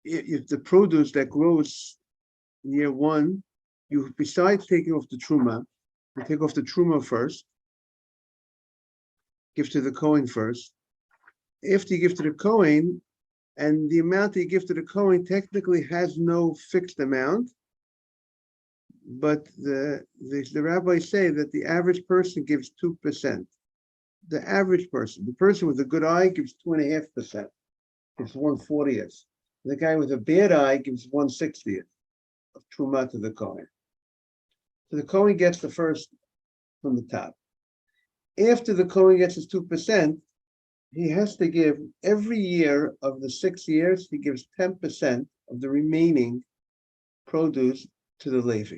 if the produce that grows in year one, you besides taking off the truma, you take off the truma first, give to the Kohen first. After you give to the Kohen, and the amount that you give to the Kohen technically has no fixed amount, but the rabbis say that the average person gives 2%. The average person, the person with a good eye gives 2.5%, gives 1/40th. The guy with a bad eye gives 1/60th of truma to the Kohen. So the Kohen gets the first from the top. After the Kohen gets his 2%, he has to give every year of the 6 years, he gives 10% of the remaining produce to the Levi.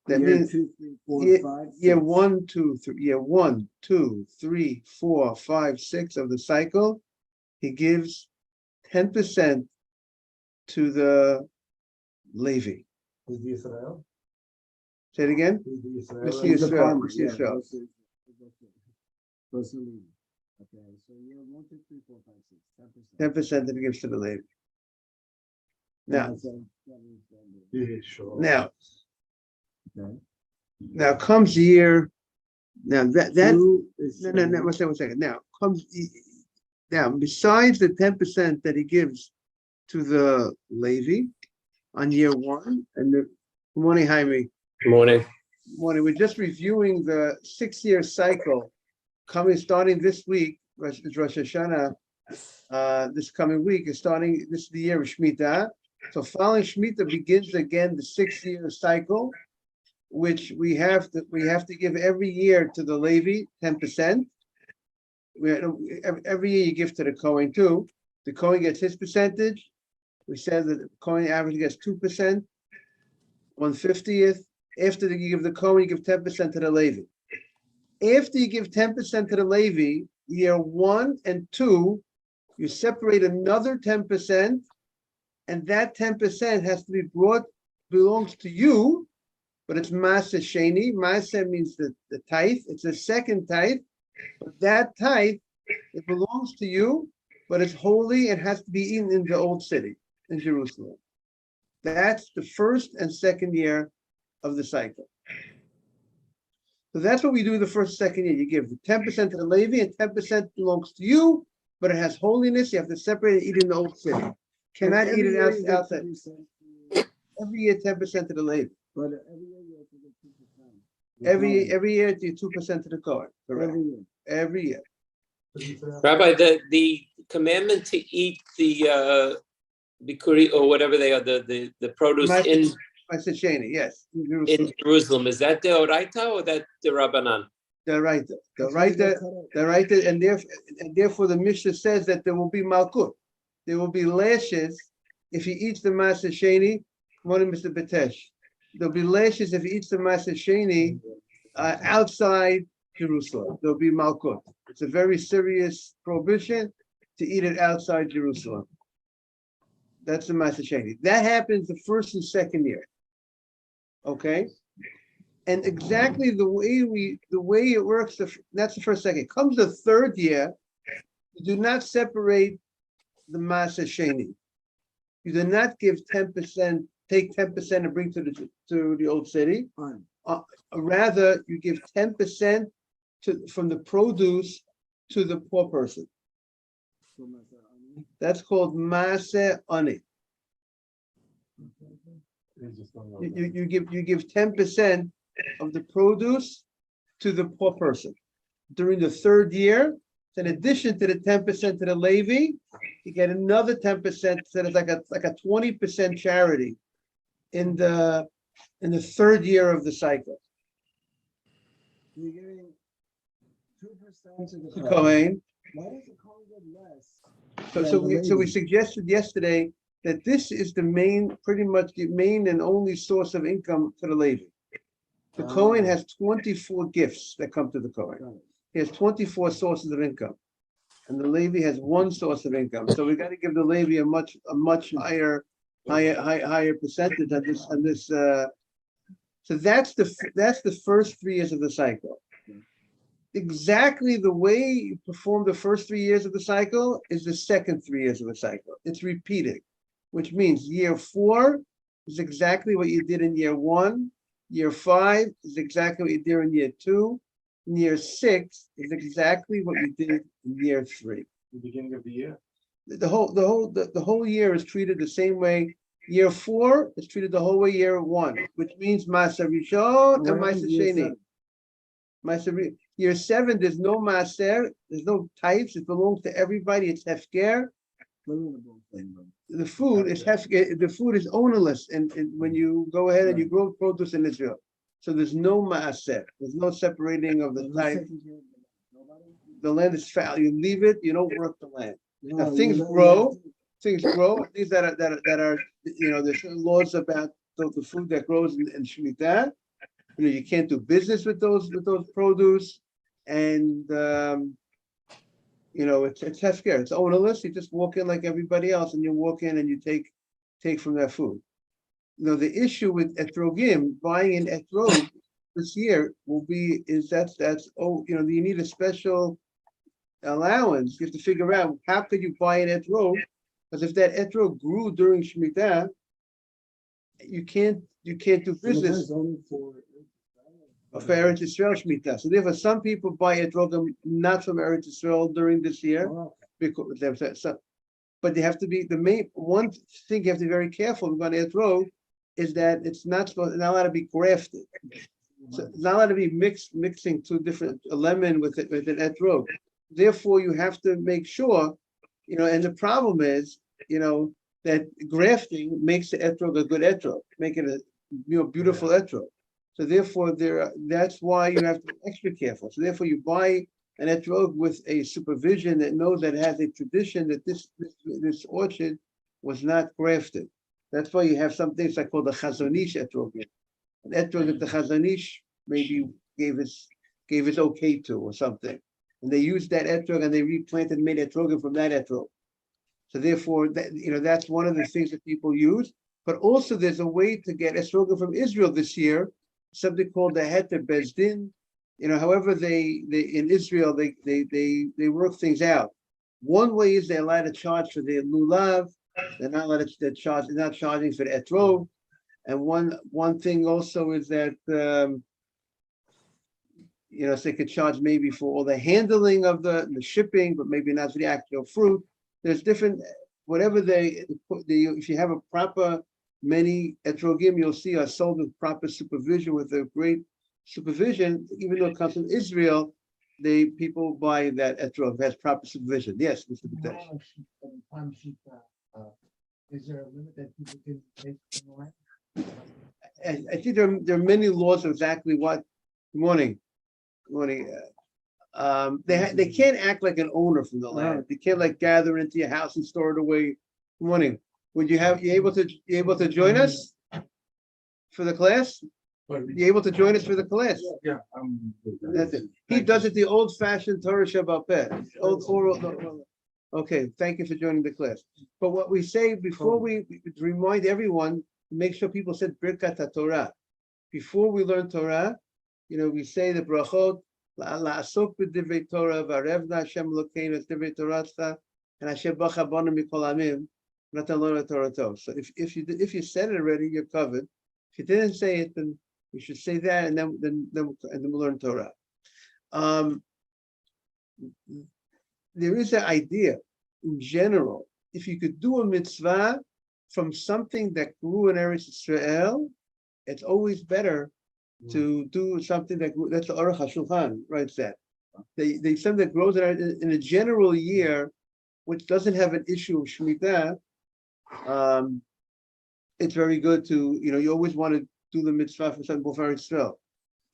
That means 2, 3, 4, 5, year 6. 1, 2, 3, year 1, 2, 3, 4, 5, 6 of the cycle, he gives 10% to the Levi. Who's the Israel? Say it again. Who's the Israel? Mr. He's the Yisrael, farmer, Mr. yeah, Yisrael. Those are leaving. Okay, so year 1, 2, 3, 4, 5, 6, 10% that he gives to the Levi. Now, Yeah, sure. now, Okay. now comes year. Now that Two is no, one second. Now comes now besides the 10% that he gives to the Levi on year one, and the good morning, Jaime. Good morning. Morning. We're just reviewing the 6-year cycle starting this week. Rosh Hashanah. This coming week is starting. This is the year of Shemitah. So following Shemitah begins again the 6-year cycle, which we have to give every year to the Levi 10%. Every year you give to the Kohen too. The Kohen gets his percentage. We said that the Kohen average gets 2%, 1/50th. After you give the Kohen, you give 10% to the Levi. After you give 10% to the Levi, year 1 and 2, you separate another 10%, and that 10% has to be belongs to you, but it's Masa Sheni. Masa means the tithe. It's the second tithe, but that tithe, it belongs to you, but it's holy and has to be eaten in the old city, in Jerusalem. That's the first and second year of the cycle. So that's what we do the first, second year. You give 10% to the Levi and 10% belongs to you, but it has holiness. You have to separate and eat in the old city. Cannot eat it outside. Every year, 10% to the Levi. But every year you have to get 2%. Every year, do 2% to the Kohen. Correct. Every year. Rabbi, the commandment to eat the bikuri or whatever they are, the produce in Masa Sheni, yes. in Jerusalem, is that the Oraita or that the Rabbanan? The right, and therefore the Mishnah says that there will be malkut. There will be lashes if he eats the Masa Sheni. Morning, Mr. Betesh. There'll be lashes if he eats the Masa Sheni outside Jerusalem. There'll be malkut. It's a very serious prohibition to eat it outside Jerusalem. That's the Masa Sheni. That happens the first and second year. Okay, and exactly the way it works. That's the first, second. Comes the third year. You do not separate the Masa Sheni. You do not give 10%. Take 10% and bring to the old city. Rather, you give 10% from the produce to the poor person. That's called Maaseh Ani. You give 10% of the produce to the poor person. During the third year, in addition to the 10% to the Levi, you get another 10%. So it's like a 20% charity in the third year of the cycle. You're giving 2% to The Kohen. Why does the Kohen get less? So we suggested yesterday that this is pretty much the main and only source of income for the Levi. The Kohen has 24 gifts that come to the Kohen. He has 24 sources of income, and the Levi has one source of income. So we got to give the Levi a much higher percentage on this. So that's the first 3 years of the cycle. exactly the way you perform the first 3 years of the cycle is the second 3 years of the cycle. It's repeating, which means year 4 is exactly what you did in year 1. Year 5 is exactly what you did in year 2. And year 6 is exactly what you did in year 3. The beginning of the year. The whole year is treated the same way. Year 4 is treated the whole way year 1, which means Masa Rishon and Masa Sheni. Year 7, there's no Maser, there's no types, it belongs to everybody, it's Hefker. The food is Hefker, the food is ownerless, and when you go ahead and you grow produce in Israel. So there's no Maser, there's no separating of the type. The land is foul, you leave it, you don't work the land. Now, things grow, things that are, there's laws about the food that grows in Shemitah. You can't do business with those produce, and it's hefker. It's ownerless. You just walk in like everybody else, and you walk in and you take from that food. The issue with etrogim, buying an etrog this year you need a special allowance. You have to figure out how could you buy an etrog, because if that etrog grew during Shemitah, you can't do business. Of Eretz Yisrael Shemitah. So therefore, some people buy etrogim not from Eretz Yisrael during this year, because but they have to be the main one thing you have to be very careful about etrog is that it's not allowed to be grafted. So it's not allowed to be mixing two different lemon with an etrog. Therefore, you have to make sure, and the problem is, that grafting makes the etrog a good etrog, make it a beautiful etrog. So therefore, that's why you have to be extra careful. So therefore, you buy an etrog with a supervision that knows that it has a tradition that this orchard was not grafted. That's why you have some things like called the chazonish etrog. An etrog that the chazonish maybe gave his okay to or something, and they used that etrog and they replanted and made etrogim from that etrog. So therefore, that's one of the things that people use. But also, there's a way to get etrogim from Israel this year. Something called the Heter Bezdin. However, they in Israel they work things out. One way is they're allowed to charge for the lulav. They're not allowed to charge. They're not charging for the etrog. And one thing also is that so they could charge maybe for all the handling of the shipping, but maybe not for the actual fruit. There's different whatever if you have a proper. Many etrogim you'll see are sold with proper supervision, with a great supervision. Even though it comes from Israel, people buy that etrog has proper supervision. Yes, Mr. Bitesh. Is there a limit that people can make in the land? I think there are many laws of exactly what. Good morning. Good morning. They can't act like an owner from the land. They can't gather into your house and store it away. Good morning. Would you able to join us for the class? You able to join us for the class? Yeah. That's it. He does it the old-fashioned Torah Shabbat Peh. Old oral. No. Okay, thank you for joining the class. But what we say before we remind everyone, make sure people said Birkat HaTorah. Before we learn Torah, we say the brachot, La'asok b'divrei Torah, v'arevna Hashem Elokeinu es divrei Toratcha, and Hashem bacha banu mikol amim. Not to learn Torah. So if you said it already, you're covered. If you didn't say it, then you should say that, and then we'll learn Torah. There is an idea in general. If you could do a mitzvah from something that grew in Eretz Yisrael, it's always better to do something that grew. That's the Aruch HaShulchan writes that. They something that grows in a general year, which doesn't have an issue of Shemitah. It's very good to, you always want to do the mitzvah for something before Israel.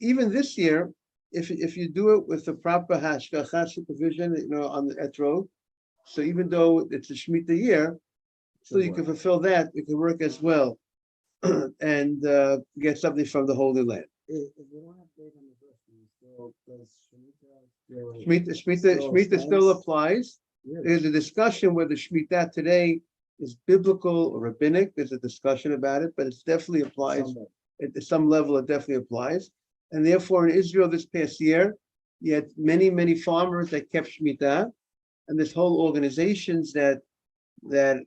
Even this year, if you do it with the proper hashgacha supervision, on the etrog, so even though it's a Shemitah year, still you can fulfill that. It can work as well, and get something from the Holy Land. If we don't have date on the first one, Shemitah still applies. There's a discussion whether Shemitah today is biblical or rabbinic. There's a discussion about it, but it definitely applies. At some level, it definitely applies. And therefore, in Israel this past year, you had many farmers that kept Shemitah, and there's whole organizations that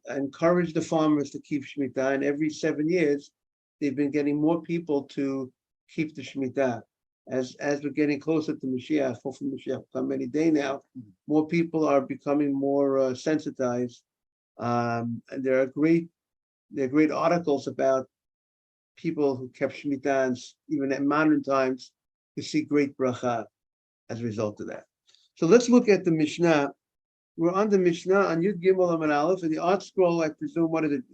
encourage the farmers to keep Shemitah, and every 7 years, they've been getting more people to keep the Shemitah. As we're getting closer to Mashiach, hopefully Mashiach will come any day now, more people are becoming more sensitized. And there are great articles about people who kept Shemitah, and even in modern times, you see great bracha as a result of that. So let's look at the Mishnah. We're on the Mishnah on Yud Gimel Amud Aleph, and the art scroll, I presume, what is it,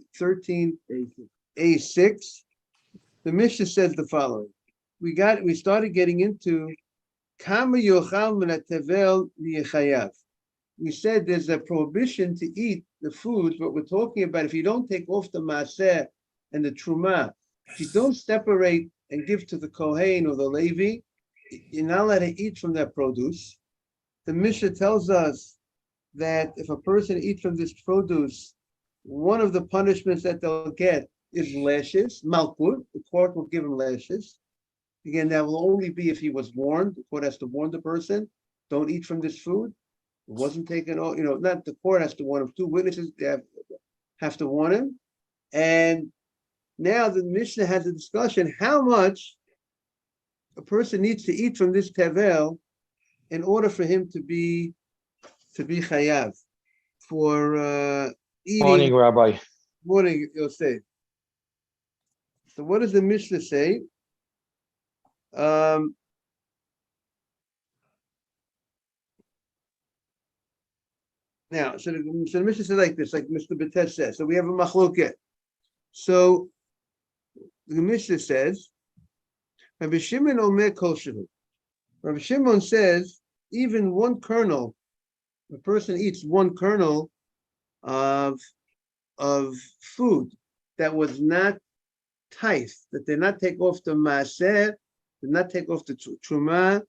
13A6. The Mishnah says the following. We started getting into Kama Yochal Min HaTevel V'Yechayav. We said there's a prohibition to eat the foods, but we're talking about if you don't take off the Maaseh and the Truma, if you don't separate and give to the Kohen or the Levi, you're not allowed to eat from that produce. The Mishnah tells us that if a person eats from this produce, one of the punishments that they'll get is lashes, malkut. The court will give him lashes. Again, that will only be if he was warned. The court has to warn the person, don't eat from this food. It wasn't taken off, not the court has to warn him. 2 witnesses have to warn him. And now the Mishnah has a discussion how much a person needs to eat from this tevel in order for him to be chayav for eating. Morning, Rabbi. Morning, Yosef. So what does the Mishnah say? Now, so the Mishnah says like this, like Mr. Betet says. So we have a machloket. So the Mishnah says, Rabbi Shimon omer kol shehu. Rabbi Shimon says, even one kernel, a person eats one kernel of food that was not tithe, that did not take off the maaser, did not take off the truma,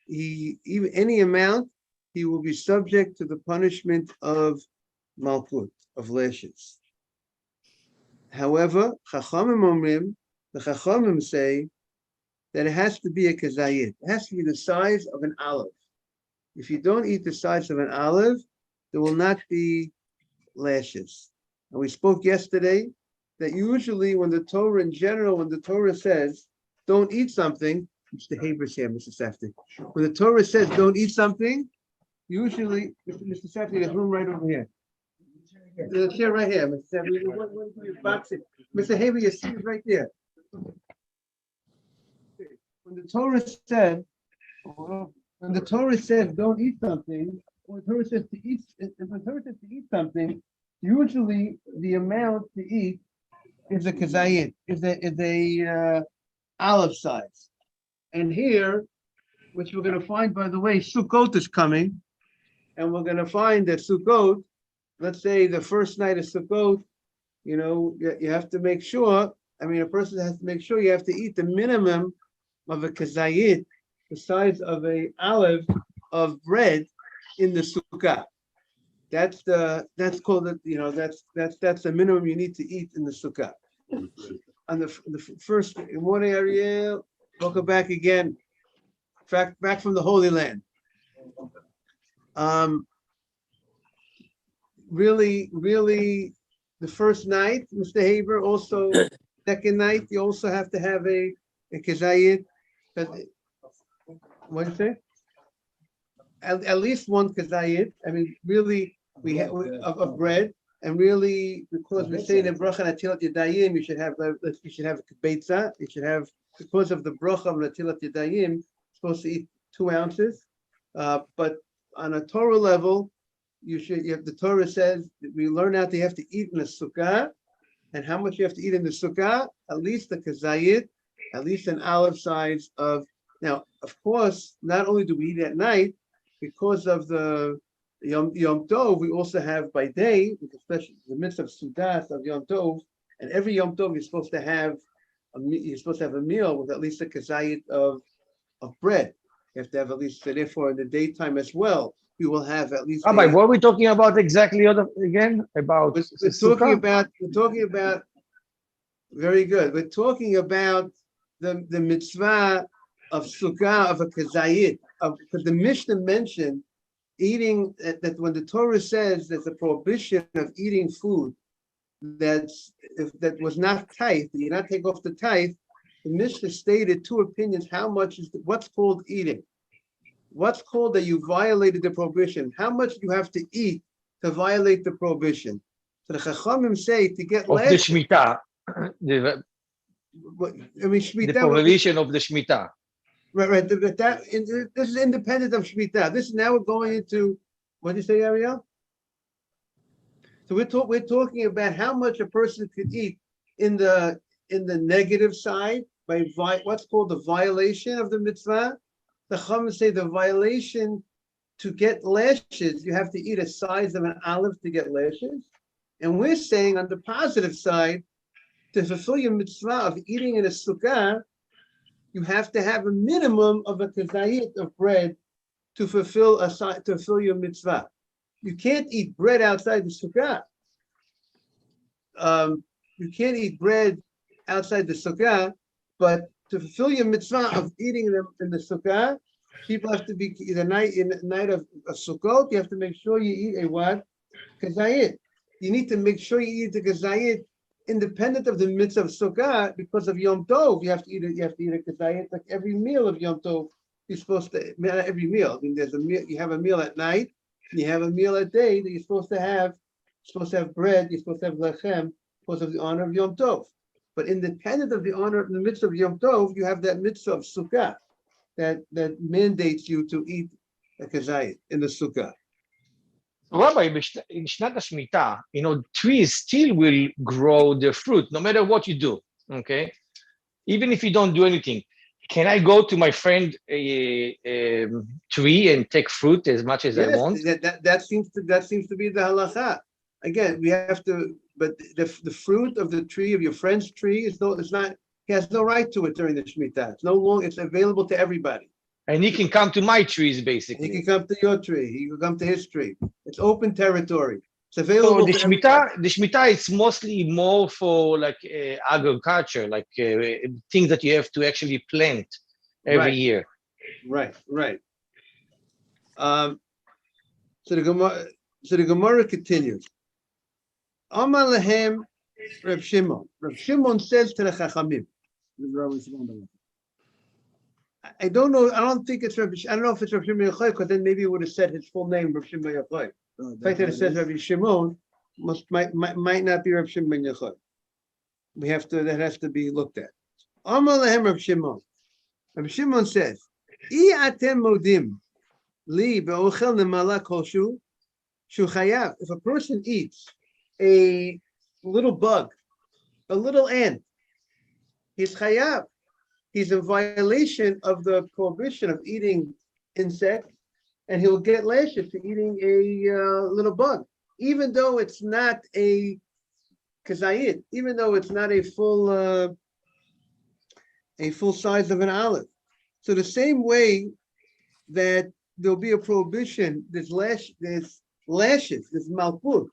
even any amount, he will be subject to the punishment of malkut, of lashes. However, the Chachamim say that it has to be a kazayit. It has to be the size of an olive. If you don't eat the size of an olive, there will not be lashes. And we spoke yesterday that usually when the Torah in general, when the Torah says, don't eat something, Mr. Haber's here, Mr. Safdie. When the Torah says, don't eat something, usually, Mr. Safdie, there's room right over here. The chair right here, Mr. Safdie. Mr. Haber, your seat is right there. When the Torah says don't eat something, when the Torah says to eat, if the Torah says to eat something, usually the amount to eat is a kazayit, is a olive size. And here, which we're going to find, by the way, Sukkot is coming, and we're going to find that Sukkot, let's say the first night of Sukkot, you have to make sure, a person has to make sure you have to eat the minimum of a kazayit, the size of a olive of bread in the sukkah. That's called that's the minimum you need to eat in the sukkah. On the first morning, Ariel, welcome back again. Back from the Holy Land. Really, the first night, Mr. Haber, also second night, you also have to have a kazayit. What do you say? At least one kazayit. Really, we have of bread, and really, because we say in the bracha natilat yadayim, you should have a beitza. You should have, because of the bracha of natilat yadayim, supposed to eat 2 ounces. But on a Torah level, the Torah says we learn out that you have to eat in the sukkah, and how much you have to eat in the sukkah? At least the kazayit, at least an olive size of. Now, of course, not only do we eat at night, because of the Yom Tov, we also have by day, especially in the midst of Sudas of Yom Tov, and every Yom Tov you're supposed to have a meal with at least a kazayit of bread. You have to have at least, therefore, in the daytime as well, you will have at least. Rabbi, what are we talking about exactly again? About we're talking about. Very good. We're talking about the mitzvah sukkah of a kazayit, because the Mishnah mentioned eating that when the Torah says there's a prohibition of eating food that was not tithe, you not take off the tithe. The Mishnah stated two opinions. How much is what's called eating? What's called that you violated the prohibition? How much you have to eat to violate the prohibition? So the Chachamim say to get Of the less. Shemitah, I mean, the Shemitah. prohibition of the Shemitah. Right. But this is independent of Shemitah. This is now we're going into what did you say, Ariel? So we're talking about how much a person could eat in the negative side by what's called the violation of the mitzvah. The Chachamim say the violation to get lashes, you have to eat a size of an olive to get lashes. And we're saying on the positive side, to fulfill your mitzvah of eating in a sukkah, you have to have a minimum of a kazayit of bread to fulfill your mitzvah. You can't eat bread outside the sukkah. You can't eat bread outside the sukkah, but to fulfill your mitzvah of eating them in the sukkah, people have to be in the night of Sukkot. You have to make sure you eat a what? Kazayit. You need to make sure you eat the kazayit independent of the mitzvah of sukkah because of Yom Tov. You have to eat it. You have to eat a kazayit like every meal of Yom Tov. You're supposed to not every meal. I mean, there's a meal. You have a meal at night. And you have a meal at day that you're supposed to have. You're supposed to have bread. You're supposed to have lechem because of the honor of Yom Tov. But independent of the honor in the mitzvah of Yom Tov, you have that mitzvah of sukkah that mandates you to eat a kazayit in the sukkah. Rabbi, in Shnat HaShemitah, trees still will grow their fruit no matter what you do, okay? Even if you don't do anything. Can I go to my friend tree and take fruit as much as I want? That seems to be the halacha. Again, we have to, but the fruit of the tree of your friend's tree he has no right to it during the Shemitah. It's available to everybody. And he can come to my trees, basically. He can come to your tree. He can come to his tree. It's open territory. It's available. So the Shemitah is mostly more for like agriculture, like things that you have to actually plant every year. Right. So the Gemara continues. Amar lehem Reb Shimon. Reb Shimon says to the Chachamim. I don't know. I don't think it's Reb. I don't know if it's Reb Shimon Yochai, because then maybe it would have said his full name, Reb Shimon Yochai. The fact that it says Reb Shimon might not be Reb Shimon Yochai. That has to be looked at. Amar lehem Reb Shimon. Reb Shimon says, "I atem modim li be'ochel nemala kolshu shu chayav." If a person eats a little bug, a little ant, he's chayav. He's in violation of the prohibition of eating insects, and he'll get lashes for eating a little bug, even though it's not a kazayit, even though it's not a full size of an olive. So the same way that there'll be a prohibition, there's lashes, there's malchut.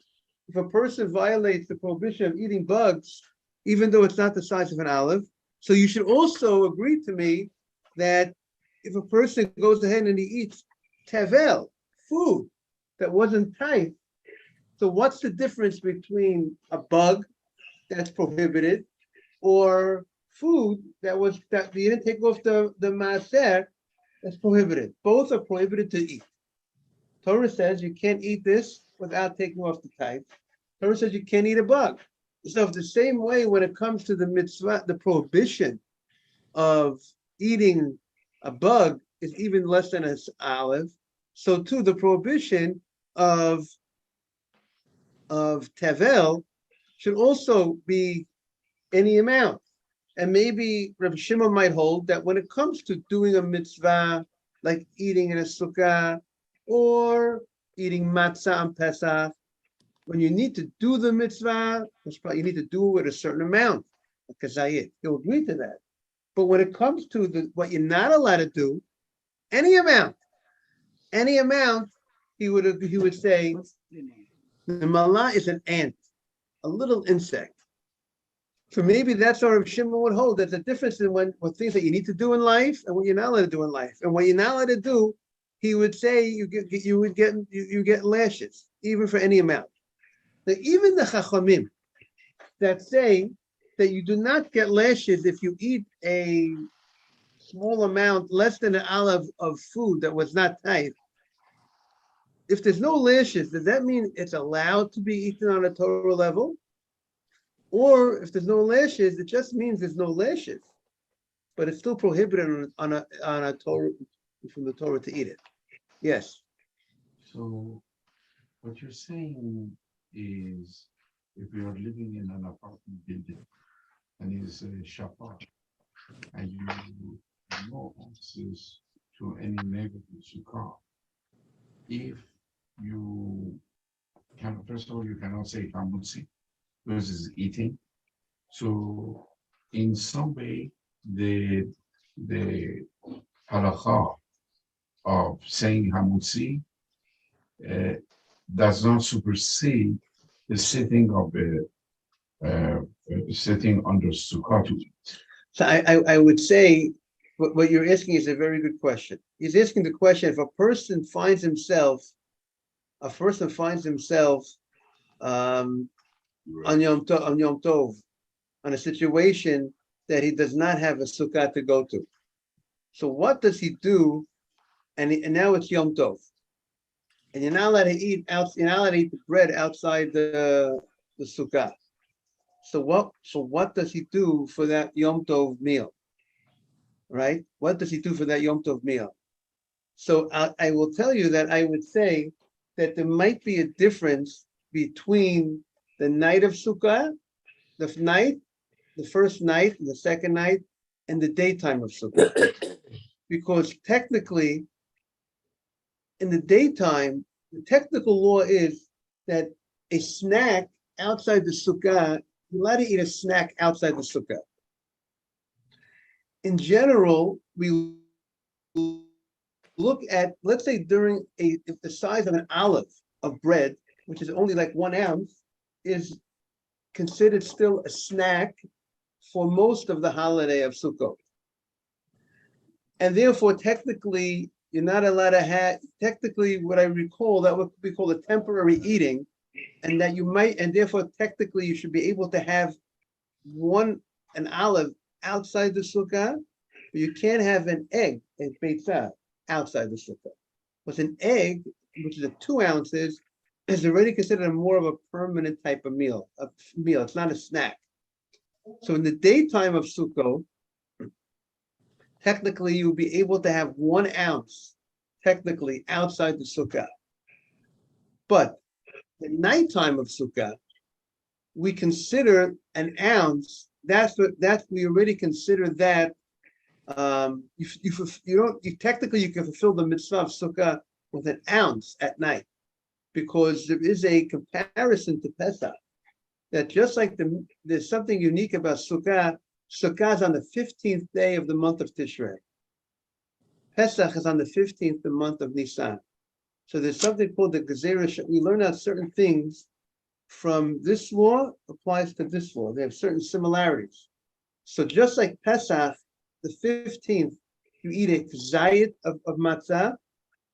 If a person violates the prohibition of eating bugs, even though it's not the size of an olive. So you should also agree to me that if a person goes ahead and he eats tevel, food that wasn't tight, so what's the difference between a bug that's prohibited or food that you didn't take off the maaser that's prohibited? Both are prohibited to eat. Torah says you can't eat this without taking off the tight. Torah says you can't eat a bug. So the same way when it comes to the mitzvah, the prohibition of eating a bug is even less than an olive. So too, the prohibition of tevel should also be any amount. And maybe Rabbi Shimon might hold that when it comes to doing a mitzvah, like eating in a sukkah or eating matzah on Pesach, when you need to do the mitzvah, you need to do it with a certain amount, because he'll agree to that. But when it comes to what you're not allowed to do, any amount, he would say the malah is an ant, a little insect. So maybe that's what Rav Shimon would hold. There's a difference in what things that you need to do in life and what you're not allowed to do in life. And what you're not allowed to do, he would say you get lashes, even for any amount. Now, even the Chachamim that say that you do not get lashes if you eat a small amount, less than an olive of food that was not tight. If there's no lashes, does that mean it's allowed to be eaten on a Torah level? Or if there's no lashes, it just means there's no lashes, but it's still prohibited on a Torah, from the Torah to eat it. Yes. So what you're saying is if you are living in an apartment building and it's a Shabbat and you have no access to any neighborhood sukkah, if you can, first of all, you cannot say hamutzi because it's eating. So in some way, the halakha of saying hamutzi does not supersede the sitting of the sitting under sukkah to eat. So I would say what you're asking is a very good question. He's asking the question, if a person finds himself on Yom Tov, on a situation that he does not have a sukkah to go to. So what does he do? And now it's Yom Tov, and you're not allowed to eat the bread outside the sukkah. So what does he do for that Yom Tov meal? Right? What does he do for that Yom Tov meal? So I will tell you that I would say that there might be a difference between the night of Sukkah, the first night, the second night, and the daytime of Sukkah. Because technically, in the daytime, the technical law is that a snack outside the Sukkah, you're allowed to eat a snack outside the Sukkah. In general, we look at, let's say if the size of an olive of bread, which is only like 1 ounce, is considered still a snack for most of the holiday of Sukkot. And therefore, technically, you're not allowed to have, technically, what I recall, that would be called a temporary eating, and that you might, and therefore, technically, you should be able to have an olive outside the Sukkah, but you can't have an egg, a beitzah, outside the Sukkah. But an egg, which is 2 ounces, is already considered more of a permanent type of meal. It's not a snack. So in the daytime of Sukkot, technically you'll be able to have 1 ounce, technically, outside the Sukkah. But the nighttime of Sukkah, we consider an ounce. We already consider that. Technically you can fulfill the mitzvah of Sukkah with 1 ounce at night, because there is a comparison to Pesach, that just like there's something unique about Sukkah. Sukkah is on the 15th day of the month of Tishrei. Pesach is on the 15th of the month of Nisan. So there's something called the Gezerah. We learn out certain things from this law applies to this law. They have certain similarities. So just like Pesach, the 15th, you eat a kazayit of matzah.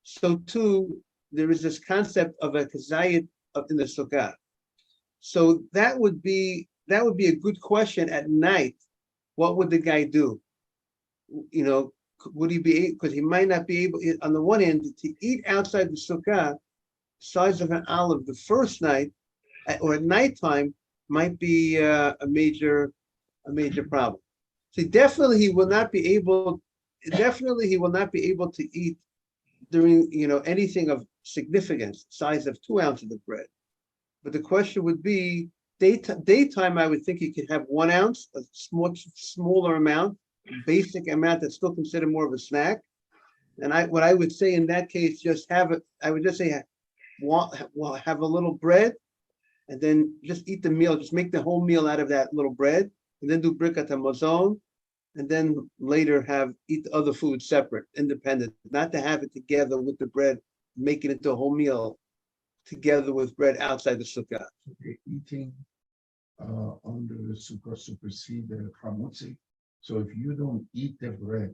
So too, there is this concept of a kazayit in the Sukkah. So that would be a good question at night. What would the guy do? Would he be, because he might not be able, on the one hand, to eat outside the Sukkah, size of an olive the first night, or at nighttime, might be a major problem. So definitely he will not be able to eat during, anything of significance, size of 2 ounces of bread. But the question would be, daytime, I would think he could have 1 ounce, a smaller amount, basic amount that's still considered more of a snack. And what I would say in that case, have a little bread, and then just eat the meal, just make the whole meal out of that little bread, and then do brikat hamazon, and then later eat the other food separate, independent, not to have it together with the bread, make it into a whole meal together with bread outside the sukkah. Eating under the supersede the hamutzi. So if you don't eat the bread,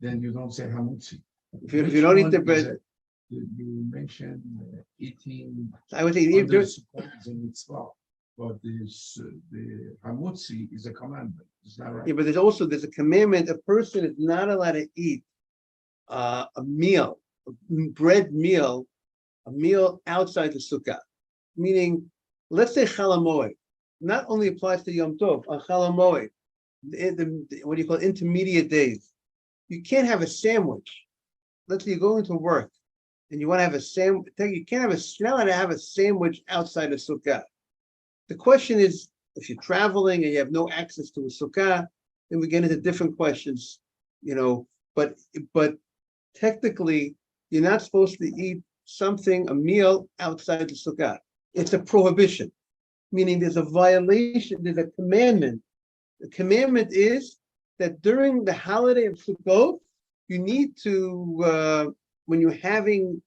then you don't say hamutzi. If you don't eat the Which one is bread, it? You mentioned eating I would say under if Sukkot is a mitzvah, but the hamutzi is a commandment. Is that right? yeah, but there's a commandment. A person is not allowed to eat a meal, a bread meal, a meal outside the sukkah. Meaning, let's say Chalamoed, not only applies to Yom Tov, on Chalamoed, what do you call it, intermediate days. You can't have a sandwich. Let's say you're going to work and you want to have a sandwich. You can't have you're not allowed to have a sandwich outside the sukkah. The question is, if you're traveling and you have no access to a sukkah, then we get into different questions, but technically, you're not supposed to eat a meal outside the sukkah. It's a prohibition, meaning there's a violation, there's a commandment. The commandment is that during the holiday of Sukkot, you need to, when you're having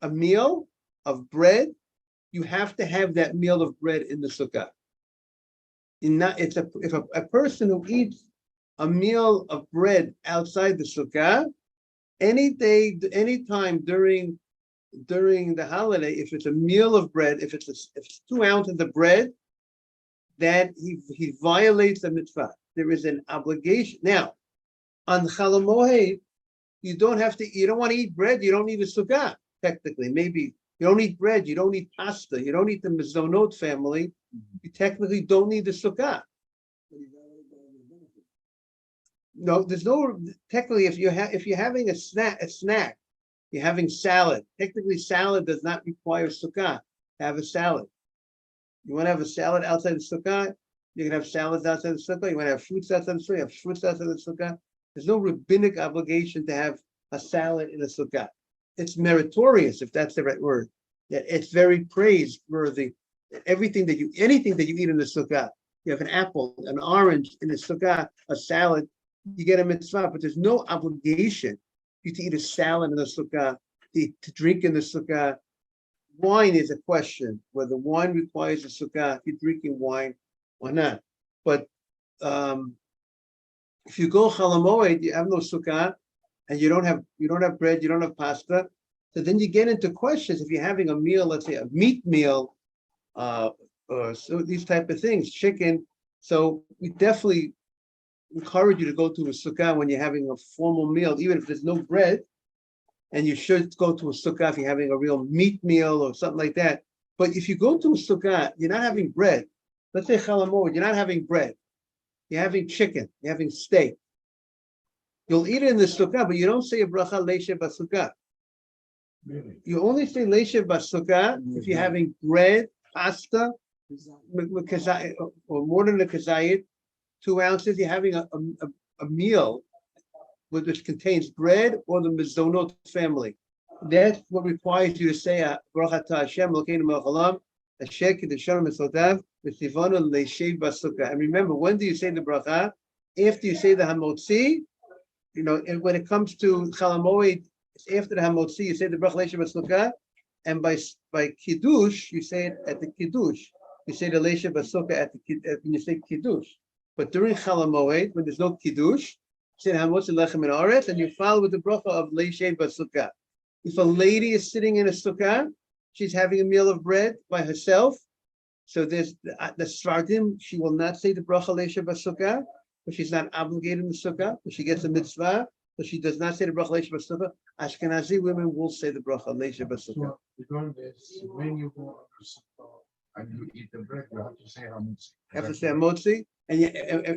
a meal of bread, you have to have that meal of bread in the sukkah. If a person who eats a meal of bread outside the sukkah, anytime during the holiday, if it's a meal of bread, if it's 2 ounces of bread, that he violates the mitzvah. There is an obligation. Now, on Chol Hamoed, you don't want to eat bread, you don't need a sukkah, technically. Maybe you don't eat bread, you don't eat pasta, you don't eat the mezonot family, you technically don't need the sukkah. No, there's no, technically, if you're having a snack, you're having salad. Technically, salad does not require sukkah to have a salad. You want to have a salad outside the sukkah, you can have salads outside the sukkah. You want to have fruits outside the sukkah, you have fruits outside the sukkah. There's no rabbinic obligation to have a salad in a sukkah. It's meritorious, if that's the right word. That it's very praiseworthy. Anything that you eat in the sukkah, you have an apple, an orange in the sukkah, a salad, you get a mitzvah, but there's no obligation you to eat a salad in the sukkah, to drink in the sukkah. Wine is a question, whether wine requires a sukkah, if you're drinking wine or not. But if you go Chol Hamoed, you have no sukkah, and you don't have bread, you don't have pasta. So then you get into questions. If you're having a meal, let's say a meat meal, or so these type of things, chicken. So we definitely encourage you to go to a sukkah when you're having a formal meal, even if there's no bread. And you should go to a sukkah if you're having a real meat meal or something like that. But if you go to a sukkah, you're not having bread. Let's say Chol Hamoed, you're not having bread. You're having chicken, you're having steak. You'll eat it in the sukkah, but you don't say a bracha leishe basukkah. Really? You only say leishe basukkah if you're having bread, pasta, or more than a kazayit, 2 ounces. You're having a meal which contains bread or the mezonot family. That's what requires you to say bracha ta Hashem Elokeinu melech haolam asher kiddushanu mitzvotav v'tzivanu leishev basukkah. And remember, when do you say the bracha? After you say the hamotzi. And when it comes to Chol Hamoed, it's after the hamotzi, you say the bracha leishev basukkah, and by kiddush, you say it at the kiddush. You say the leishev basukkah when you say kiddush. But during Chol Hamoed, when there's no kiddush, say hamotzi lechem min haaretz, and you follow with the bracha of leishev basukkah. If a lady is sitting in a sukkah, she's having a meal of bread by herself. So there's the Sfardim, she will not say the bracha leishev basukkah, but she's not obligated in the sukkah, but she gets a mitzvah, so she does not say the bracha leishev basukkah. Ashkenazi women will say the bracha leishev basukkah. So regardless, when you go under sukkah and you eat the bread, you have to say hamutzi. You have to say hamotzi, and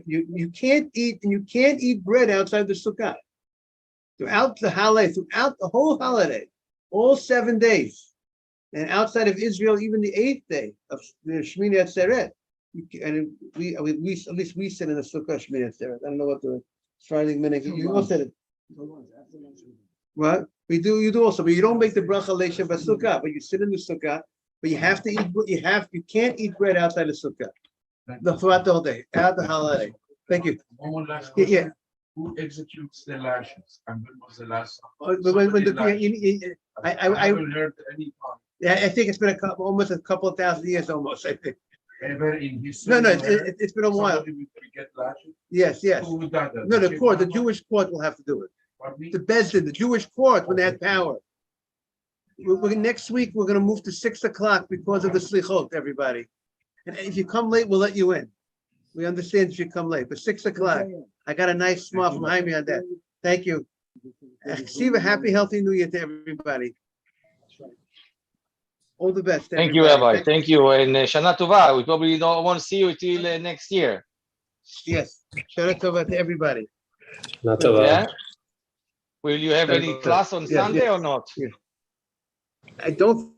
you can't eat bread outside the sukkah. Throughout the holiday, throughout the whole holiday, all 7 days, and outside of Israel, even the 8th day of the Shmini Atzeret, and at least we sit in the sukkah Shmini Atzeret. I don't know what the Friday minute. You all said it. What we do, you do also, but you don't make the bracha leishev basukkah, but you sit in the sukkah. But you have to eat. You can't eat bread outside the sukkah. Throughout the whole day, out the holiday. Thank you. One last Yeah, question. Who executes the lashes? And when was the last time? but when I haven't heard any time. I think it's been almost a couple of thousand years almost. I think ever in history? No, no, where it's been a while. somebody will get lashed? Yes, yes. Who would that do? No, the Chief court, the Rabbi? Jewish court will have to do it. Pardon me? The Bezdin, the Jewish court, when they had power. Next week, we're gonna move to 6 o'clock because of the slichot, everybody. And if you come late, we'll let you in. We understand if you come late, but 6 o'clock. I got a nice smile from Jaime on that. Thank you. Steve, a happy, healthy new year to everybody. All the best. Thank you, everybody. Rabbi. Thank you. And Shana Tova. We probably don't want to see you till next year. Yes. Shout out to everybody. Not a Yeah. Will you have any Yes, class on yes. Sunday or not? I don't,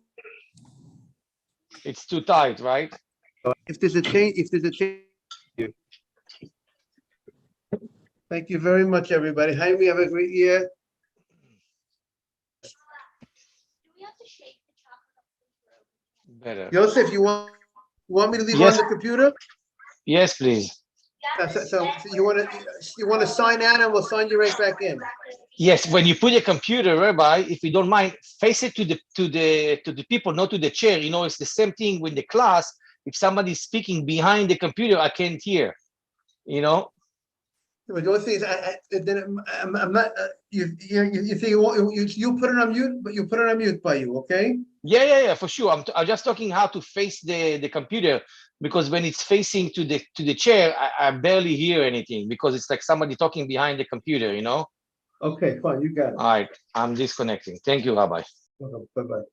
It's too tight, right? if there's a change. Thank you very much, everybody. Jaime, have a great year. Better. Joseph, you want me to leave Yes. on the computer? Yes, please. So you want to sign out and we'll sign you right back in. Yes, when you put a computer, Rabbi, if you don't mind, face it to the people, not to the chair. You know, it's the same thing with the class. If somebody's speaking behind the computer, I can't hear. You know. But the only thing is, I'm not. You think you put it on mute, but you put it on mute by you, okay? Yeah, for sure. I'm just talking how to face the computer, because when it's facing to the chair, I barely hear anything because it's like somebody talking behind the computer. You know. Okay, fine, you got it. All right, I'm disconnecting. Thank you, Rabbi. Bye-bye.